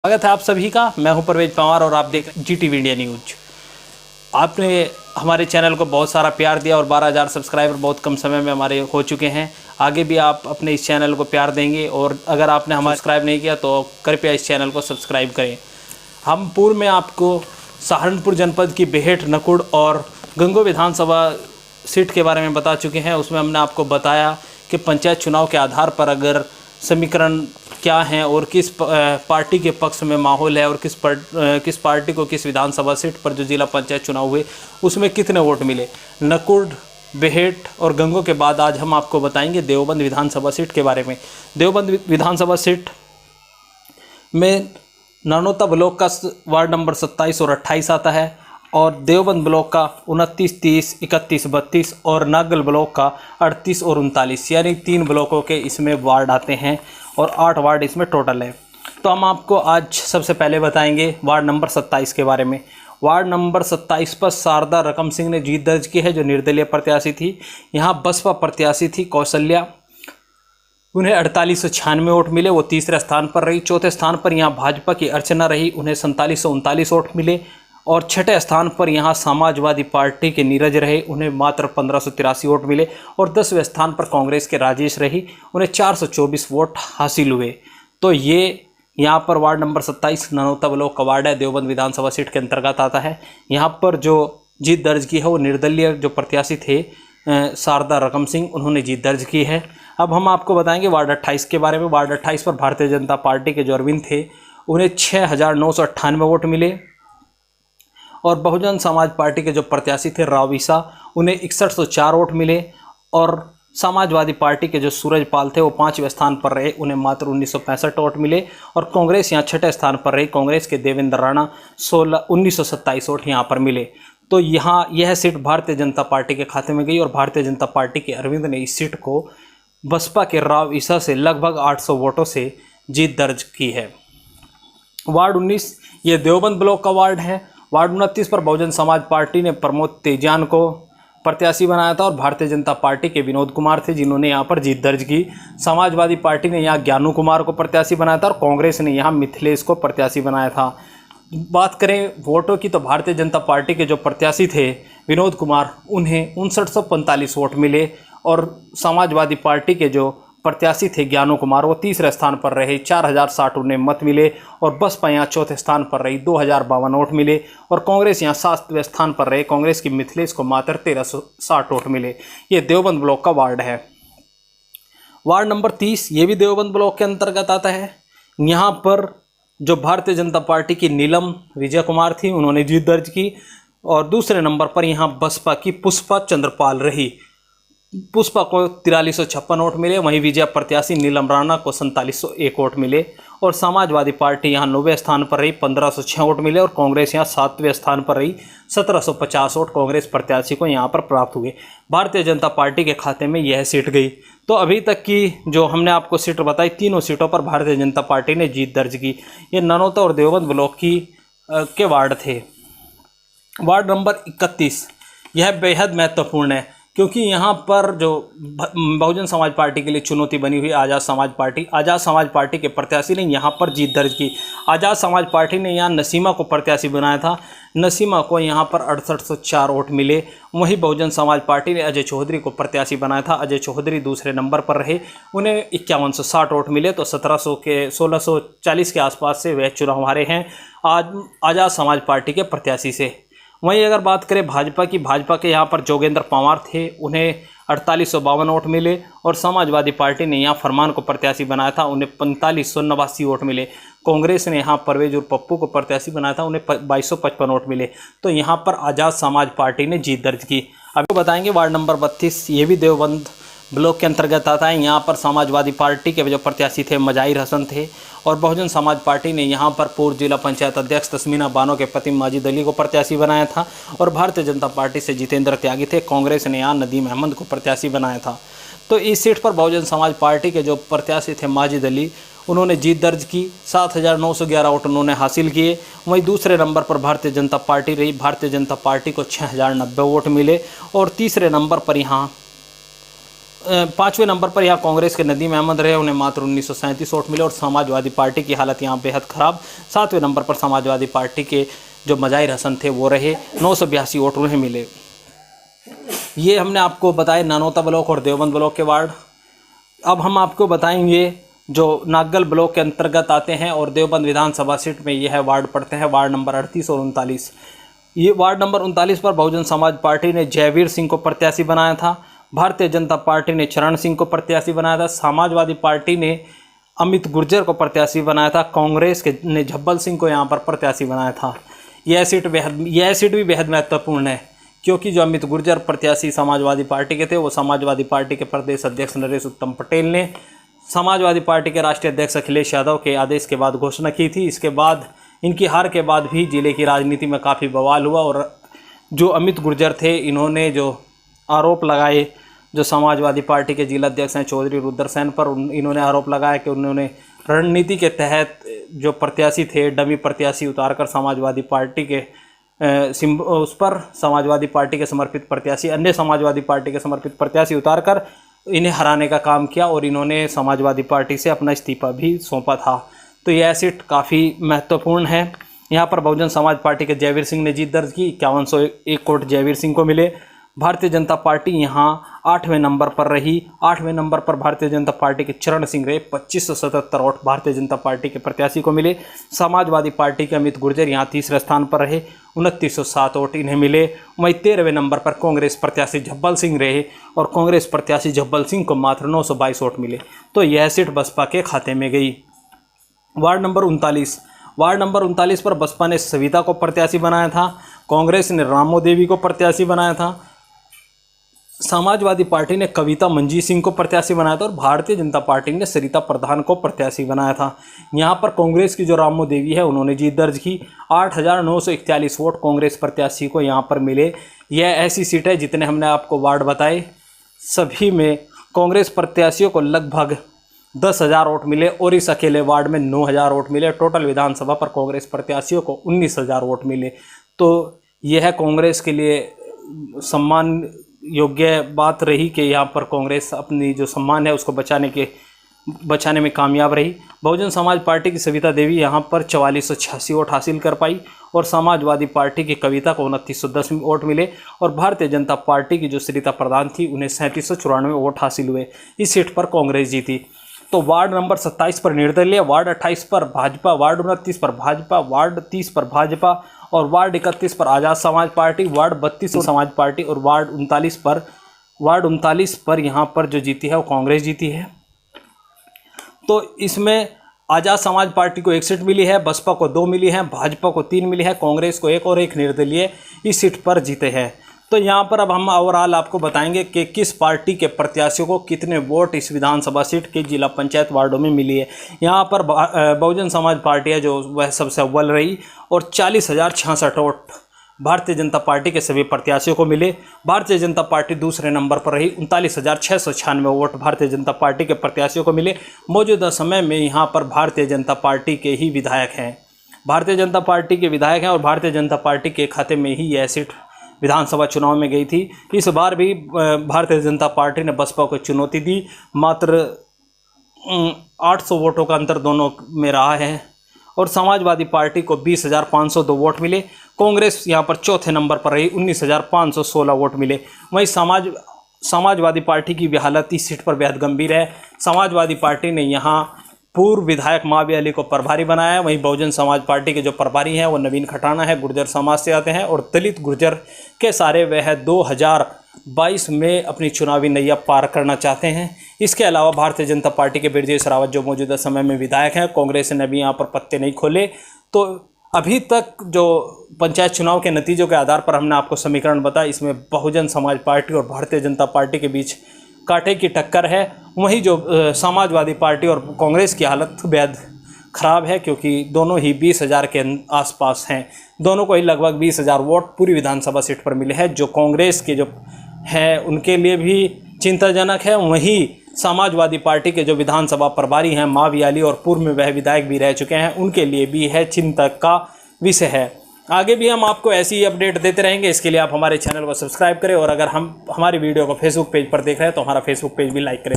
स्वागत है आप सभी का। मैं हूं परवेज पवार और आप देख रहे हैं GTV इंडिया न्यूज। आपने हमारे चैनल को बहुत सारा प्यार दिया और 12,000 सब्सक्राइबर बहुत कम समय में हमारे हो चुके हैं। आगे भी आप अपने इस चैनल को प्यार देंगे और अगर आपने हमारा सब्सक्राइब नहीं किया तो कृपया इस चैनल को सब्सक्राइब करें। हम पूर्व में आपको सहारनपुर जनपद की बेहट, नकुड़ और गंगो विधानसभा सीट के बारे में बता चुके हैं। उसमें हमने आपको बताया कि पंचायत चुनाव के आधार पर अगर समीकरण क्या हैं और किस पार्टी के पक्ष में माहौल है और किस पार्टी को किस विधानसभा सीट पर जो जिला पंचायत चुनाव हुए उसमें कितने वोट मिले। नकुड़, बेहट और गंगो के बाद आज हम आपको बताएंगे देवबंद विधानसभा सीट के बारे में। देवबंद विधानसभा सीट में नानोता ब्लॉक का वार्ड नंबर 27 और 28 आता है और देवबंद ब्लॉक का 29, 30, 31, 32 और नागल ब्लॉक का 38 और 39 यानी 3 ब्लॉकों के इसमें वार्ड आते हैं और 8 वार्ड इसमें टोटल है। तो हम आपको आज सबसे पहले बताएंगे वार्ड नंबर 27 के बारे में। वार्ड नंबर 27 पर शारदा रकम सिंह ने जीत दर्ज की है जो निर्दलीय प्रत्याशी थी। यहाँ बसपा प्रत्याशी थी कौशल्या, उन्हें 4896 वोट मिले, वो तीसरे स्थान पर रही। चौथे स्थान पर यहाँ भाजपा की अर्चना रही, उन्हें 4739 वोट मिले। और छठे स्थान पर यहाँ समाजवादी पार्टी के नीरज रहे, उन्हें मात्र 1583 वोट मिले। और 10वें स्थान पर कांग्रेस के राजेश रही, उन्हें 424 वोट हासिल हुए। तो ये यहाँ पर वार्ड नंबर 27 नानोता ब्लॉक का वार्ड है, देवबंद विधानसभा सीट के अंतर्गत आता है। यहाँ पर जो जीत दर्ज की है वो निर्दलीय जो प्रत्याशी थे शारदा रकम सिंह, उन्होंने जीत दर्ज की है। अब हम आपको बताएंगे वार्ड 28 के बारे में। वार्ड 28 पर भारतीय जनता पार्टी के जो अरविंद थे उन्हें 6998 वोट मिले और बहुजन समाज पार्टी के जो प्रत्याशी थे रावीसा, उन्हें 6104 वोट मिले। और समाजवादी पार्टी के जो सूरजपाल थे वो 5वें स्थान पर रहे, उन्हें मात्र 1965 वोट मिले। और कांग्रेस यहाँ छठे स्थान पर रही, कांग्रेस के देवेंद्र राणा 1927 वोट यहाँ पर मिले। तो यहाँ यह सीट भारतीय जनता पार्टी के खाते में गई और भारतीय जनता पार्टी के अरविंद ने इस सीट को बसपा के राव ईसा से लगभग 800 वोटों से जीत दर्ज की है। वार्ड 19 ये देवबंद ब्लॉक का वार्ड है। वार्ड 29 पर बहुजन समाज पार्टी ने प्रमोद तेजान को प्रत्याशी बनाया था और भारतीय जनता पार्टी के विनोद कुमार थे जिन्होंने यहाँ पर जीत दर्ज की। समाजवादी पार्टी ने यहाँ ज्ञानू कुमार को प्रत्याशी बनाया था और कांग्रेस ने यहाँ मिथिलेश को प्रत्याशी बनाया था। बात करें वोटों की तो भारतीय जनता पार्टी के जो प्रत्याशी थे विनोद कुमार, उन्हें 5945 वोट मिले। और समाजवादी पार्टी के जो प्रत्याशी थे ज्ञानू कुमार, वो तीसरे स्थान पर रहे, 4060 उन्हें मत मिले। और बसपा यहाँ चौथे स्थान पर रही, 2052 वोट मिले। और कांग्रेस यहाँ 7वें स्थान पर रहे, कांग्रेस की मिथिलेश को मात्र 1360 वोट मिले। ये देवबंद ब्लॉक का वार्ड है। वार्ड नंबर 30 ये भी देवबंद ब्लॉक के अंतर्गत आता है। यहाँ पर जो भारतीय जनता पार्टी की नीलम विजय कुमार थी, उन्होंने जीत दर्ज की। और दूसरे नंबर पर यहाँ बसपा की पुष्पा चंद्रपाल रही, पुष्पा को 4356 वोट मिले। वहीं विजय प्रत्याशी नीलम राणा को 4701 वोट मिले। और समाजवादी पार्टी यहाँ 9वें स्थान पर रही, 1506 वोट मिले। और कांग्रेस यहाँ 7वें स्थान पर रही, 1750 वोट कांग्रेस प्रत्याशी को यहाँ पर प्राप्त हुए। भारतीय जनता पार्टी के खाते में यह सीट गई। तो अभी तक की जो हमने आपको सीट बताई, तीनों सीटों पर भारतीय जनता पार्टी ने जीत दर्ज की। ये नानोता और देवबंद ब्लॉक के वार्ड थे। वार्ड नंबर 31 यह बेहद महत्वपूर्ण है क्योंकि यहाँ पर जो बहुजन समाज पार्टी के लिए चुनौती बनी हुई आज़ाद समाज पार्टी के प्रत्याशी ने यहाँ पर जीत दर्ज की। आज़ाद समाज पार्टी ने यहाँ नसीमा को प्रत्याशी बनाया था, नसीमा को यहाँ पर 6804 वोट मिले। वहीं बहुजन समाज पार्टी ने अजय चौधरी को प्रत्याशी बनाया था, अजय चौधरी दूसरे नंबर पर रहे, उन्हें 5160 वोट मिले। तो 1640 के आसपास से वह चुनाव हारे हैं आज़ाद समाज पार्टी के प्रत्याशी से। वहीं अगर बात करें भाजपा की, भाजपा के यहाँ पर जोगेंद्र पवार थे, उन्हें 4852 वोट मिले। और समाजवादी पार्टी ने यहाँ फरमान को प्रत्याशी बनाया था, उन्हें 4589 वोट मिले। कांग्रेस ने यहाँ परवेज और पप्पू को प्रत्याशी बनाया था, उन्हें 2255 वोट मिले। तो यहाँ पर आज़ाद समाज पार्टी ने जीत दर्ज की। अभी बताएंगे वार्ड नंबर 32 ये भी देवबंद ब्लॉक के अंतर्गत आता है। यहाँ पर समाजवादी पार्टी के जो प्रत्याशी थे मजाहिर हसन थे और बहुजन समाज पार्टी ने यहाँ पर पूर्व जिला पंचायत अध्यक्ष तस्मीना बानो के पति माजिद अली को प्रत्याशी बनाया था। और भारतीय जनता पार्टी से जितेंद्र त्यागी थे, कांग्रेस ने यहाँ नदीम अहमद को प्रत्याशी बनाया था। तो इस सीट पर बहुजन समाज पार्टी के जो प्रत्याशी थे माजिद अली, उन्होंने जीत दर्ज की, 7911 वोट उन्होंने हासिल किए। वहीं दूसरे नंबर पर भारतीय जनता पार्टी रही, भारतीय जनता पार्टी को 6090 वोट मिले। और तीसरे नंबर पर यहाँ पाँचवें नंबर पर यहाँ कांग्रेस के नदीम अहमद रहे, उन्हें मात्र 1937 वोट मिले। और समाजवादी पार्टी की हालत यहाँ बेहद ख़राब। 7वें नंबर पर समाजवादी पार्टी के जो मज़ाहिर हसन थे वो रहे, 982 वोट उन्हें मिले। ये हमने आपको बताए नानोता ब्लॉक और देवबंद ब्लॉक के वार्ड। अब हम आपको बताएंगे जो नागल ब्लॉक के अंतर्गत आते हैं और देवबंद विधानसभा सीट में यह वार्ड पड़ते हैं, वार्ड नंबर 38 और 39। ये वार्ड नंबर 39 पर बहुजन समाज पार्टी ने जयवीर सिंह को प्रत्याशी बनाया था। भारतीय जनता पार्टी ने चरण सिंह को प्रत्याशी बनाया था। समाजवादी पार्टी ने अमित गुर्जर को प्रत्याशी बनाया था। कांग्रेस के ने झब्बल सिंह को यहाँ पर प्रत्याशी बनाया था। यह सीट भी बेहद महत्वपूर्ण है, क्योंकि जो अमित गुर्जर प्रत्याशी समाजवादी पार्टी के थे, वो समाजवादी पार्टी के प्रदेश अध्यक्ष नरेश उत्तम पटेल ने समाजवादी पार्टी के राष्ट्रीय अध्यक्ष अखिलेश यादव के आदेश के बाद घोषणा की थी। इसके बाद इनकी हार के बाद भी जिले की राजनीति में काफ़ी बवाल हुआ और जो अमित गुर्जर थे, इन्होंने जो आरोप लगाए जो समाजवादी पार्टी के जिला अध्यक्ष हैं चौधरी रुद्रसेन पर, इन्होंने आरोप लगाया कि उन्होंने रणनीति के तहत जो प्रत्याशी थे, डमी प्रत्याशी उतारकर समाजवादी पार्टी के उस पर समाजवादी पार्टी के समर्पित प्रत्याशी, अन्य समाजवादी पार्टी के समर्पित प्रत्याशी उतारकर इन्हें हराने का काम किया और इन्होंने समाजवादी पार्टी से अपना इस्तीफा भी सौंपा था। तो यह सीट काफ़ी महत्वपूर्ण है। यहाँ पर बहुजन समाज पार्टी के जयवीर सिंह ने जीत दर्ज की, 5101 वोट जयवीर सिंह को मिले। भारतीय जनता पार्टी यहाँ 8वें नंबर पर रही। 8वें नंबर पर भारतीय जनता पार्टी के चरण सिंह रहे, 2577 वोट भारतीय जनता पार्टी के प्रत्याशी को मिले। समाजवादी पार्टी के अमित गुर्जर यहाँ तीसरे स्थान पर रहे, 2907 वोट इन्हें मिले। वहीं 13वें नंबर पर कांग्रेस प्रत्याशी झब्बल सिंह रहे और कांग्रेस प्रत्याशी झब्बल सिंह को मात्र 922 वोट मिले। तो यह सीट बसपा के खाते में गई। वार्ड नंबर 39 पर बसपा ने सविता को प्रत्याशी बनाया था, कांग्रेस ने रामो देवी को प्रत्याशी बनाया था, समाजवादी पार्टी ने कविता मंजीत सिंह को प्रत्याशी बनाया था और भारतीय जनता पार्टी ने सरिता प्रधान को प्रत्याशी बनाया था। यहाँ पर कांग्रेस की जो रामो देवी है, उन्होंने जीत दर्ज की। 8941 वोट कांग्रेस प्रत्याशी को यहाँ पर मिले। यह ऐसी सीट है, जितने हमने आपको वार्ड बताए सभी में कांग्रेस प्रत्याशियों को लगभग 10,000 वोट मिले और इस अकेले वार्ड में 9,000 वोट मिले। टोटल विधानसभा पर कांग्रेस प्रत्याशियों को 19,000 वोट मिले। तो यह कांग्रेस के लिए सम्मान योग्य बात रही कि यहाँ पर कांग्रेस अपनी जो सम्मान है उसको बचाने में कामयाब रही। बहुजन समाज पार्टी की सविता देवी यहाँ पर 4486 वोट हासिल कर पाई और समाजवादी पार्टी की कविता को 2910 वोट मिले और भारतीय जनता पार्टी की जो सरिता प्रधान थी, उन्हें 3794 वोट हासिल हुए। इस सीट पर कांग्रेस जीती। तो वार्ड नंबर 27 पर निर्दलीय, वार्ड 28 पर भाजपा, वार्ड 29 पर भाजपा, वार्ड 30 पर भाजपा और वार्ड 31 पर आज़ाद समाज पार्टी, वार्ड 32 पर समाज पार्टी और वार्ड 39 पर यहाँ पर जो जीती है वो कांग्रेस जीती है। तो इसमें आज़ाद समाज पार्टी को 1 सीट मिली है, बसपा को 2 मिली है, भाजपा को 3 मिली है, कांग्रेस को 1 और 1 निर्दलीय इस सीट पर जीते हैं। तो यहाँ पर अब हम ओवरऑल आपको बताएंगे कि किस पार्टी के प्रत्याशियों को कितने वोट इस विधानसभा सीट के जिला पंचायत वार्डों में मिली है। यहाँ पर बहुजन समाज पार्टी है जो वह सबसे अव्वल रही और 40,066 वोट भारतीय जनता पार्टी के सभी प्रत्याशियों को मिले। भारतीय जनता पार्टी दूसरे नंबर पर रही, 39,696 वोट भारतीय जनता पार्टी के प्रत्याशियों को मिले। मौजूदा समय में यहाँ पर भारतीय जनता पार्टी के ही विधायक हैं, भारतीय जनता पार्टी के विधायक हैं और भारतीय जनता पार्टी के खाते में ही यह सीट विधानसभा चुनाव में गई थी। इस बार भी भारतीय जनता पार्टी ने बसपा को चुनौती दी। मात्र 800 वोटों का अंतर दोनों में रहा है और समाजवादी पार्टी को 20,502 वोट मिले। कांग्रेस यहाँ पर चौथे नंबर पर रही, 19,516 वोट मिले। वहीं समाजवादी पार्टी की भी हालत इस सीट पर बेहद गंभीर है। समाजवादी पार्टी ने यहाँ पूर्व विधायक मावी अली को प्रभारी बनाया है। वहीं बहुजन समाज पार्टी के जो प्रभारी हैं वो नवीन खटाना है, गुर्जर समाज से आते हैं और दलित गुर्जर के सारे वह 2022 में अपनी चुनावी नैया पार करना चाहते हैं। इसके अलावा भारतीय जनता पार्टी के ब्रजेश रावत जो मौजूदा समय में विधायक हैं, कांग्रेस ने अभी यहाँ पर पत्ते नहीं खोले। तो अभी तक जो पंचायत चुनाव के नतीजों के आधार पर हमने आपको समीकरण बताया, इसमें बहुजन समाज पार्टी और भारतीय जनता पार्टी के बीच कांटे की टक्कर है। वहीं जो समाजवादी पार्टी और कांग्रेस की हालत बेहद ख़राब है, क्योंकि दोनों ही 20,000 के आसपास हैं। दोनों को ही लगभग 20,000 वोट पूरी विधानसभा सीट पर मिले हैं, जो कांग्रेस के जो है उनके लिए भी चिंताजनक है। वहीं समाजवादी पार्टी के जो विधानसभा प्रभारी हैं मावी अली और पूर्व में वह विधायक भी रह चुके हैं, उनके लिए भी है चिंता का विषय है। आगे भी हम आपको ऐसी ही अपडेट देते रहेंगे। इसके लिए आप हमारे चैनल को सब्सक्राइब करें और अगर हम हमारी वीडियो को फेसबुक पेज पर देख रहे हैं तो हमारा फेसबुक पेज भी लाइक करें।